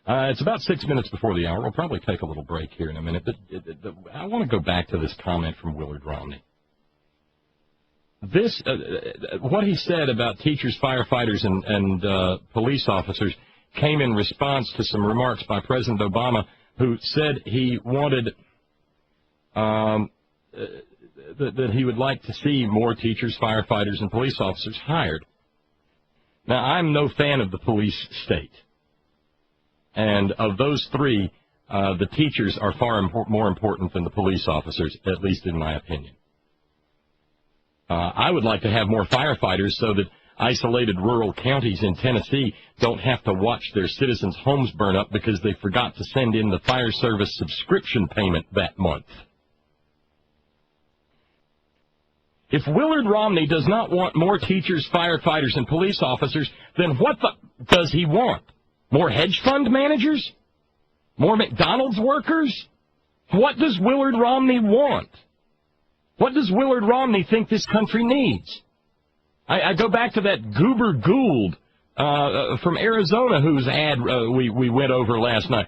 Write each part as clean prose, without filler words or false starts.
It's about 6 minutes before the hour. We'll probably take a little break here in a minute. But I want to go back to this comment from Willard Romney. This, what he said about teachers, firefighters, and police officers came in response to some remarks by President Obama, who said he wanted that he would like to see more teachers, firefighters, and police officers hired. Now, I'm no fan of the police state. And of those three, the teachers are far more important than the police officers, at least in my opinion. I would like to have more firefighters so that isolated rural counties in Tennessee don't have to watch their citizens' homes burn up because they forgot to send in the fire service subscription payment that month. If Willard Romney does not want more teachers, firefighters, and police officers, then what does he want? More hedge fund managers? More McDonald's workers? What does Willard Romney want? What does Willard Romney think this country needs? I go back to that Goober Gould from Arizona whose ad we went over last night.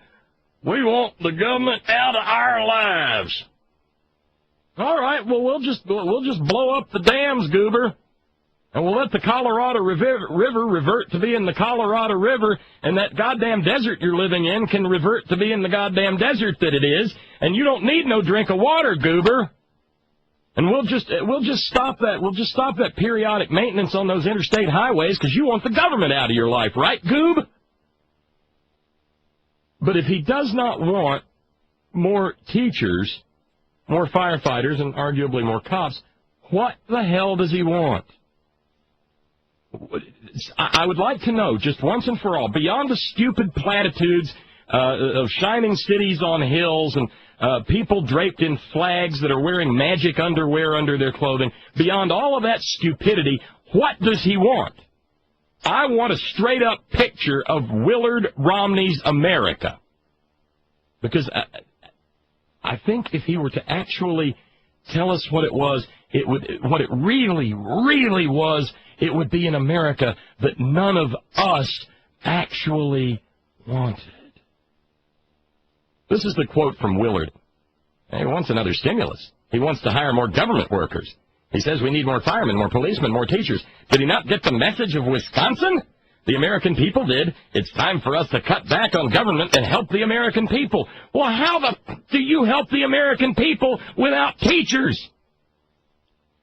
We want the government out of our lives. All right, well, we'll just blow up the dams, Goober, and we'll let the Colorado River revert to being the Colorado River, and that goddamn desert you're living in can revert to being the goddamn desert that it is, and you don't need no drink of water, Goober. And we'll just stop that. We'll just stop that periodic maintenance on those interstate highways because you want the government out of your life, right, Goob? But if he does not want more teachers, more firefighters, and arguably more cops, what the hell does he want? I would like to know, just once and for all, beyond the stupid platitudes of shining cities on hills and people draped in flags that are wearing magic underwear under their clothing, beyond all of that stupidity, what does he want? I want a straight-up picture of Willard Romney's America. Because I think if he were to actually tell us what it was, what it really, really was, it would be an America that none of us actually wanted. This is the quote from Willard. He wants another stimulus. He wants to hire more government workers. He says we need more firemen, more policemen, more teachers. Did he not get the message of Wisconsin? The American people did. It's time for us to cut back on government and help the American people. Well, how do you help the American people without teachers?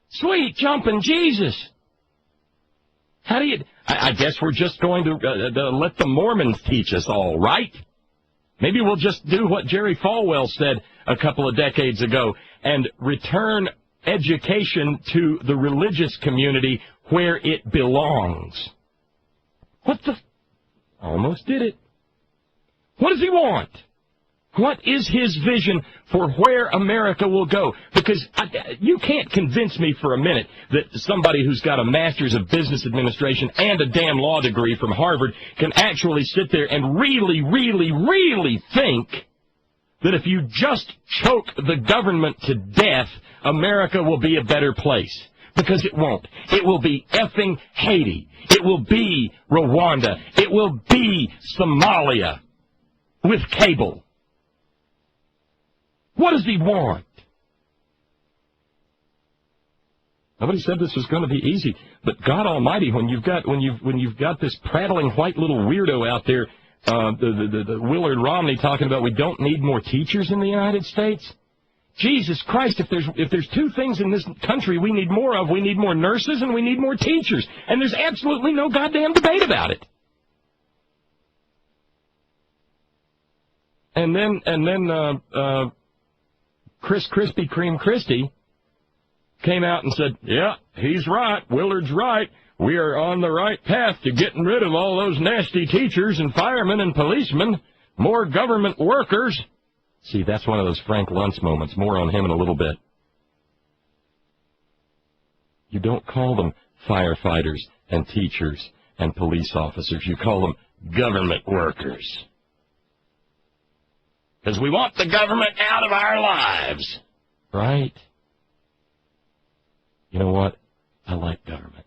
Sweet jumping Jesus. How do you... I guess we're just going to let the Mormons teach us all, right? Maybe we'll just do what Jerry Falwell said a couple of decades ago and return education to the religious community where it belongs. What the... Almost did it. What does he want? What is his vision for where America will go? Because you can't convince me for a minute that somebody who's got a master's of business administration and a damn law degree from Harvard can actually sit there and really, really, really think that if you just choke the government to death, America will be a better place. Because it won't. It will be effing Haiti. It will be Rwanda. It will be Somalia with cable. What does he want? Nobody said this was going to be easy, but God Almighty, when you've got this prattling white little weirdo out there, the Willard Romney talking about we don't need more teachers in the United States. Jesus Christ, if there's two things in this country we need more of, we need more nurses and we need more teachers, and there's absolutely no goddamn debate about it. And then Chris Krispy Kreme Christie came out and said, yeah, he's right, Willard's right. We are on the right path to getting rid of all those nasty teachers and firemen and policemen, more government workers. See, that's one of those Frank Luntz moments. More on him in a little bit. You don't call them firefighters and teachers and police officers. You call them government workers. Because we want the government out of our lives. Right? You know what? I like government.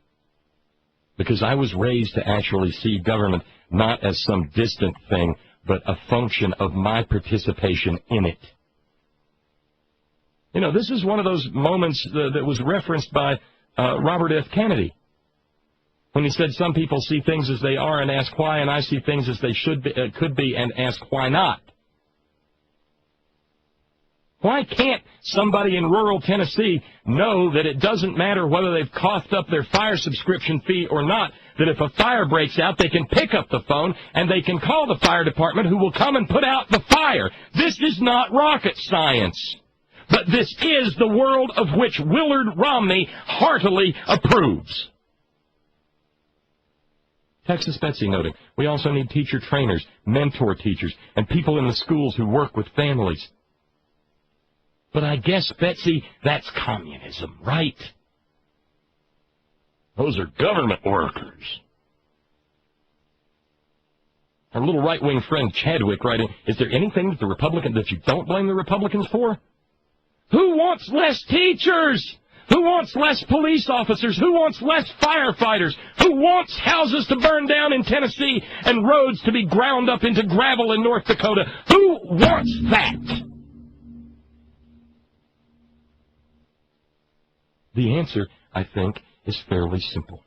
Because I was raised to actually see government not as some distant thing, but a function of my participation in it. You know, this is one of those moments that was referenced by Robert F. Kennedy when he said some people see things as they are and ask why, and I see things as they could be and ask why not. Why can't somebody in rural Tennessee know that it doesn't matter whether they've coughed up their fire subscription fee or not, that if a fire breaks out, they can pick up the phone and they can call the fire department who will come and put out the fire? This is not rocket science. But this is the world of which Willard Romney heartily approves. Texas Betsy noting, we also need teacher trainers, mentor teachers, and people in the schools who work with families. But I guess, Betsy, that's communism, right? Those are government workers. Our little right-wing friend Chadwick writing, is there anything that you don't blame the Republicans for? Who wants less teachers? Who wants less police officers? Who wants less firefighters? Who wants houses to burn down in Tennessee and roads to be ground up into gravel in North Dakota? Who wants that? The answer, I think, is fairly simple.